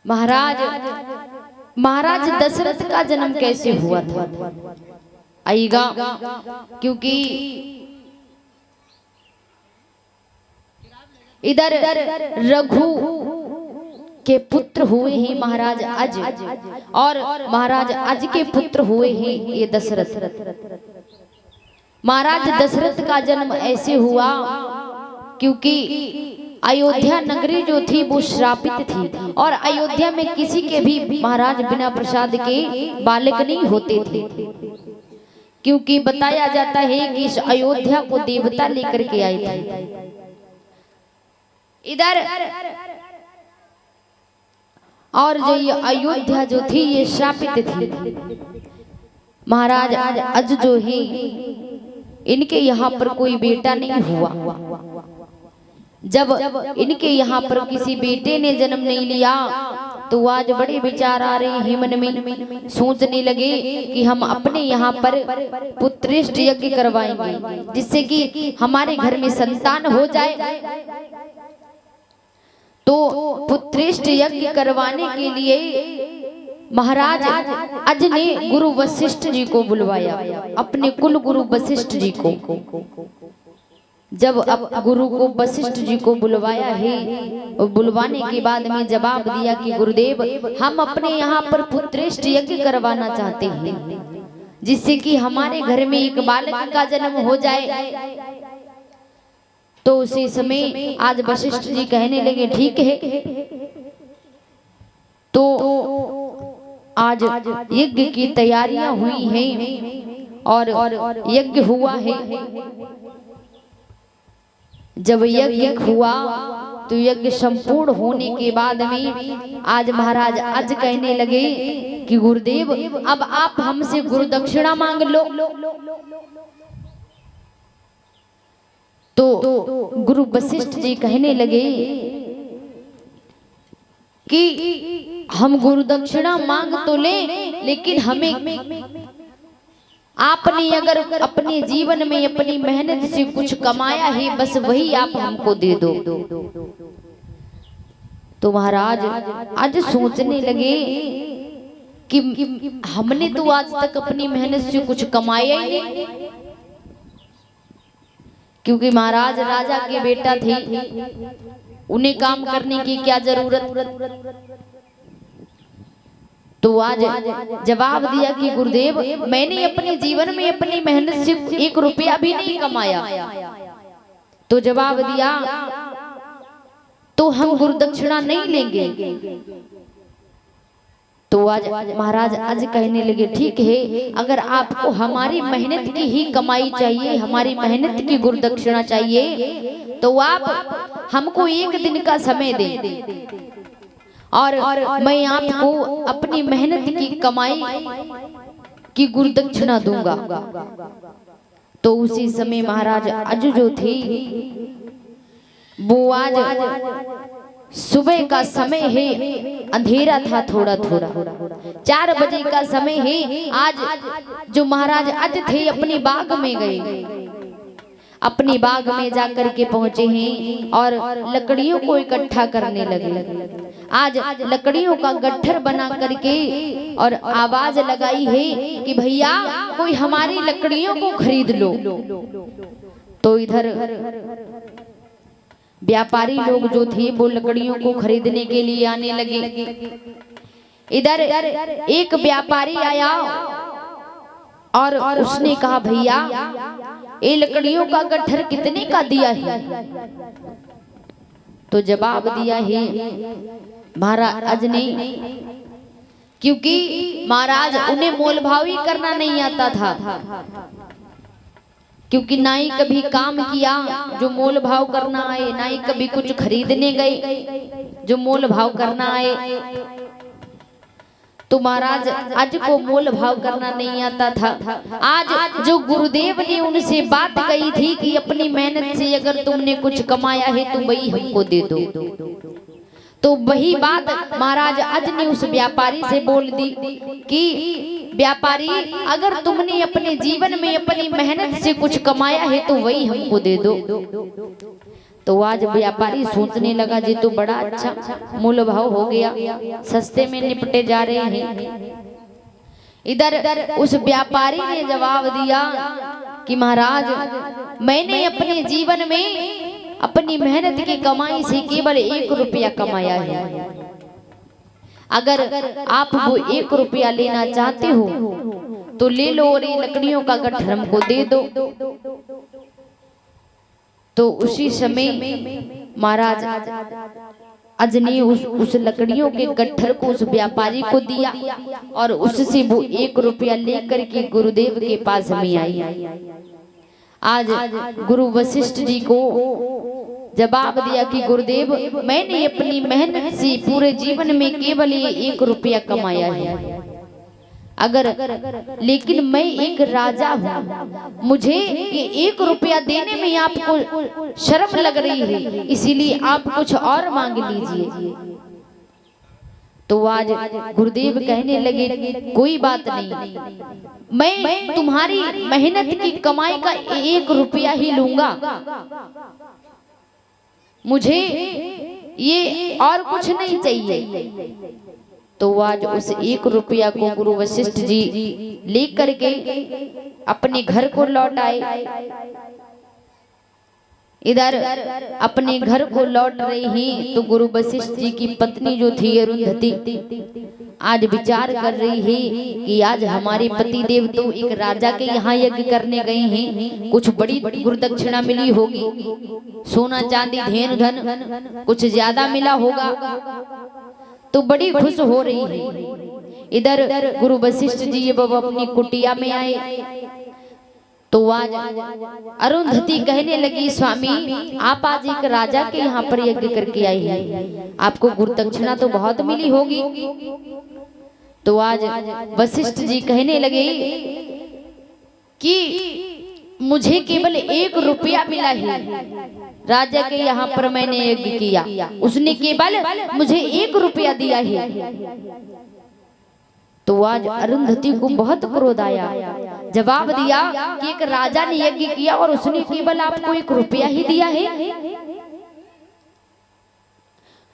महाराज दशरथ का जन्म कैसे हुआ था आइएगा, क्योंकि इधर रघु के पुत्र हुए हैं महाराज अज, और महाराज अज के पुत्र हुए हैं ये दशरथ। महाराज दशरथ का जन्म ऐसे हुआ क्योंकि अयोध्या नगरी जो थी वो श्रापित थी, और अयोध्या में किसी के भी महाराज बिना प्रसाद के बालक नहीं होते थे, क्योंकि बताया जाता है कि इस अयोध्या को देवता लेकर के आए थे। इधर और जो ये अयोध्या जो थी ये श्रापित थी। महाराज अज जो है इनके यहाँ पर कोई बेटा नहीं हुआ। जब इनके यहाँ पर किसी बेटे ने जन्म नहीं लिया तो आज बड़े विचार आ रहे हैं मन में, सोचने लगे कि हम अपने यहाँ पर पुत्रेष्ट यज्ञ करवाएंगे जिससे कि हमारे घर में संतान हो जाए। तो पुत्रेष्ट यज्ञ करवाने के लिए महाराज अज ने गुरु वशिष्ठ जी को बुलवाया, अपने कुल गुरु वशिष्ठ जी को। जब अब गुरु को वशिष्ठ जी को बुलवाया है, और बुलवाने के बाद में जवाब दिया कि गुरुदेव हम अपने यहाँ पर पुत्रेष्ट यज्ञ करवाना चाहते हैं जिससे कि हमारे घर में एक बालक का जन्म हो जाए। तो उसी समय आज वशिष्ठ जी कहने लगे ठीक है, तो आज यज्ञ की तैयारियां हुई हैं और यज्ञ हुआ है। जब यज्ञ हुआ तो यज्ञ संपूर्ण होने के बाद में आज महाराज आज कहने लगे कि गुरुदेव अब आप हमसे गुरु दक्षिणा मांग लो। तो गुरु वशिष्ठ जी कहने लगे कि हम गुरु दक्षिणा मांग तो ले, लेकिन हमें आपने अगर अपने जीवन में अपनी मेहनत से कुछ कमाया है बस वही आप हमको दे दो। तो महाराज आज सोचने लगे कि हमने तो आज तक अपनी मेहनत से कुछ कमाया ही नहीं, क्योंकि महाराज राजा के बेटा थे, उन्हें काम करने की क्या जरूरत। तो आज जवाब दिया कि गुरुदेव मैंने अपने जीवन में अपनी मेहनत से 1 रुपया भी नहीं कमाया। तो जवाब दिया तो हम गुरु दक्षिणा नहीं लेंगे। तो आज महाराज आज कहने लगे ठीक है, अगर आपको हमारी मेहनत की ही कमाई चाहिए, हमारी मेहनत की गुरु दक्षिणा चाहिए, तो आप हमको 1 दिन का समय दें और मैं आपको अपनी मेहनत की कमाई की गुरु दक्षिणा दूंगा। तो उसी समय महाराज अज जो थे वो आज सुबह का समय है, अंधेरा था थोड़ा थोड़ा, 4 बजे का समय है। आज जो महाराज अज थे अपने बाग में गए, अपनी बाग में जाकर के पहुंचे हैं और लकड़ियों को इकट्ठा करने लगे। आज लकड़ियों का गट्ठर बना करके और आवाज लगाई है कि भैया कोई हमारी लकड़ियों को खरीद लो। तो इधर व्यापारी लोग जो थे वो लकड़ियों को खरीदने के लिए आने लगे। इधर एक व्यापारी आया और उसने कहा भैया ये लकड़ियों का गट्ठर कितने का दिया है। तो जवाब दिया है महाराज ने, क्योंकि महाराज उन्हें मोल भाव ही करना नहीं आता था, क्योंकि ना ही कभी काम किया जो मोल भाव करना आए, ना ही कभी कुछ खरीदने गए जो मोल भाव करना आए। तो महाराज आज को मोल भाव करना नहीं आता था। आज जो गुरुदेव ने उनसे बात कही थी कि अपनी मेहनत से अगर तुमने कुछ कमाया है तो वही हमको दे दो, तो वही बात महाराज आज ने उस व्यापारी से बोल दी कि व्यापारी अगर तुमने अपने जीवन में अपनी मेहनत से कुछ कमाया है तो वही हमको दे दो। तो आज व्यापारी सोचने लगा जी तो बड़ा अच्छा मूल्य भाव हो गया, सस्ते में निपटे जा रहे हैं। इधर उस व्यापारी ने जवाब दिया कि महाराज, मैंने अपने जीवन में अपनी मेहनत की कमाई से केवल 1 रुपया कमाया है। अगर आप वो 1 रुपया लेना चाहते हो तो ले लो और ये लकड़ियों का गट्ठर हमको दे दो। तो उसी समय महाराज अज ने उस लकड़ियों के गट्ठर को उस व्यापारी को दिया और उससे वो 1 रुपया लेकर के गुरुदेव के पास में आई। आज गुरु वशिष्ठ जी को जवाब दिया कि गुरुदेव, मैंने अपनी मेहनत से पूरे जीवन में केवल ये 1 रुपया कमाया है। लेकिन मैं एक राजा हूँ, मुझे ये 1 रुपया देने में आपको शर्म लग रही है, इसीलिए आप कुछ और मांग लीजिए। तो आज गुरुदेव कहने लगे कोई बात नहीं, मैं तुम्हारी मेहनत की कमाई का 1 रुपया ही लूंगा, मुझे ये और कुछ नहीं चाहिए। तो आज उस 1 रुपया को गुरु वशिष्ठ जी लेकर के अपने घर को लौट आए। इधर अपने घर को लौट रही ही तो गुरु वशिष्ठ जी की पत्नी जो थी अरुंधति आज विचार कर रही है कि आज हमारे पति देव तो एक राजा के यहाँ यज्ञ करने गए हैं, कुछ बड़ी गुरुदक्षिणा मिली होगी, सोना चांदी धेनु धन कुछ ज्यादा मिला होगा, तो बड़ी खुश हो रही है। इधर गुरु वशिष्ठ जी ये बाबा अपनी कुटिया में आए तो आज अरुंधति कहने लगी, स्वामी आप आज एक राजा के यहाँ पर यज्ञ करके आई है, आपको गुरुदक्षिणा तो बहुत मिली होगी। तो आज वशिष्ठ जी कहने लगे कि मुझे केवल 1 रुपया मिला है, राजा के यहाँ पर मैंने यज्ञ किया, उसने केवल मुझे 1 रुपया दिया है। तो आज अरुंधति को बहुत क्रोध आया, जवाब दिया कि एक राजा ने यज्ञ किया और उसने केवल आपको 1 रुपया ही दिया है।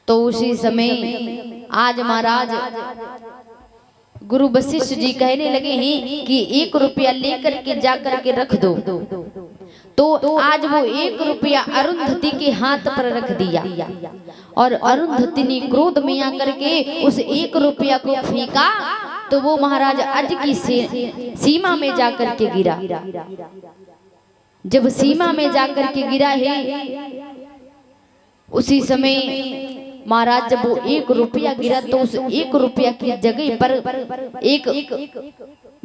तो उसी समय आज महाराज गुरु वशिष्ठ जी कहने लगे हैं कि 1 रुपया लेकर के जाकर के रख दो। तो आज वो 1 रुपया अरुंधति के हाथ पर रख दिया और अरुंधति ने क्रोध में आकर के उस 1 रुपया को फेंका तो वो महाराज अज की सीमा में जाकर के गिरा। जब सीमा में जाकर के गिरा है उसी समय महाराज जब वो 1 रुपया गिरा तो उस 1 रुपया की जगह पर एक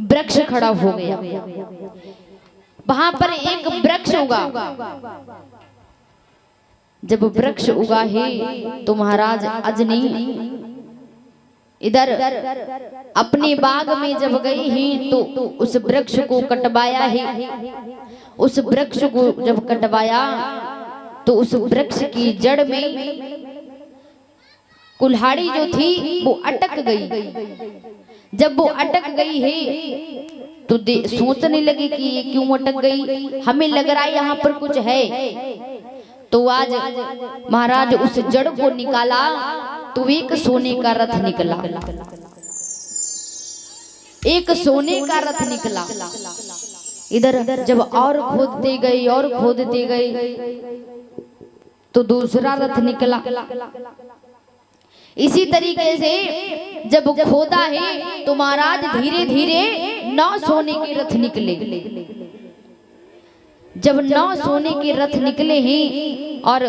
वृक्ष खड़ा हो गया। वहां पर एक वृक्ष उगा। जब वृक्ष उगा है तो महाराज अजनी इधर अपने बाग में जब गई हैं तो उस वृक्ष को कटवाया है। उस वृक्ष को जब कटवाया तो उस वृक्ष की जड़ में कुल्हाड़ी जो थी वो अटक गई। जब वो अटक गई है तो सोचने लगे कि ये क्यों अटक गई, हमें लग रहा है यहाँ पर कुछ है। तो आज महाराज उस जड़ को निकाला तो एक सोने का रथ निकला, एक सोने का रथ निकला। इधर जब और खोदते गए और खोदते गए तो दूसरा रथ निकला। इसी तरीके से जब खोदा है तो महाराज धीरे धीरे 9 सोने के रथ निकले। जब 9 सोने के रथ निकले हैं और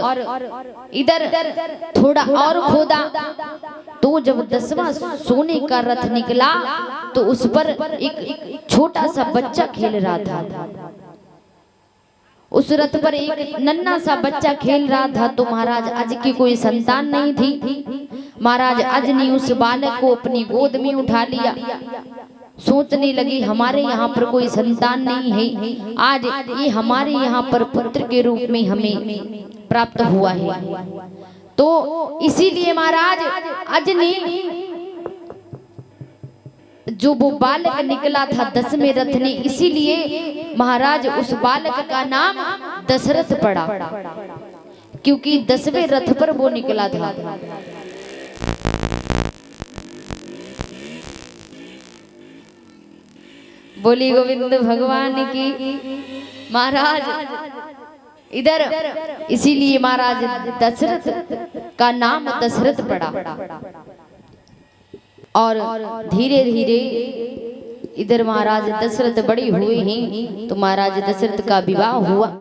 इधर थोड़ा और खोदा तो जब 10वां सोने का रथ निकला तो उस पर एक छोटा सा बच्चा खेल रहा था। उस रथ पर एक नन्हा सा बच्चा खेल रहा था। तो महाराज अज की कोई संतान नहीं थी। महाराज अज ने उस बालक को अपनी गोद में उठा लिया। सोचने लगी हमारे यहाँ पर कोई संतान नहीं है, आज ये हमारे यहाँ पर पुत्र के रूप में हमें प्राप्त हुआ है। तो इसीलिए महाराज अज ने जो वो बालक निकला था 10वें रथ ने, इसीलिए महाराज उस बालक का नाम दशरथ पड़ा। क्योंकि 10वें रथ पर वो निकला था। बोली गोविंद भगवान की। महाराज इधर इसीलिए महाराज दशरथ का नाम दशरथ पड़ा। और धीरे धीरे इधर महाराज दशरथ बड़े हुए हैं तो महाराज दशरथ का विवाह हुआ।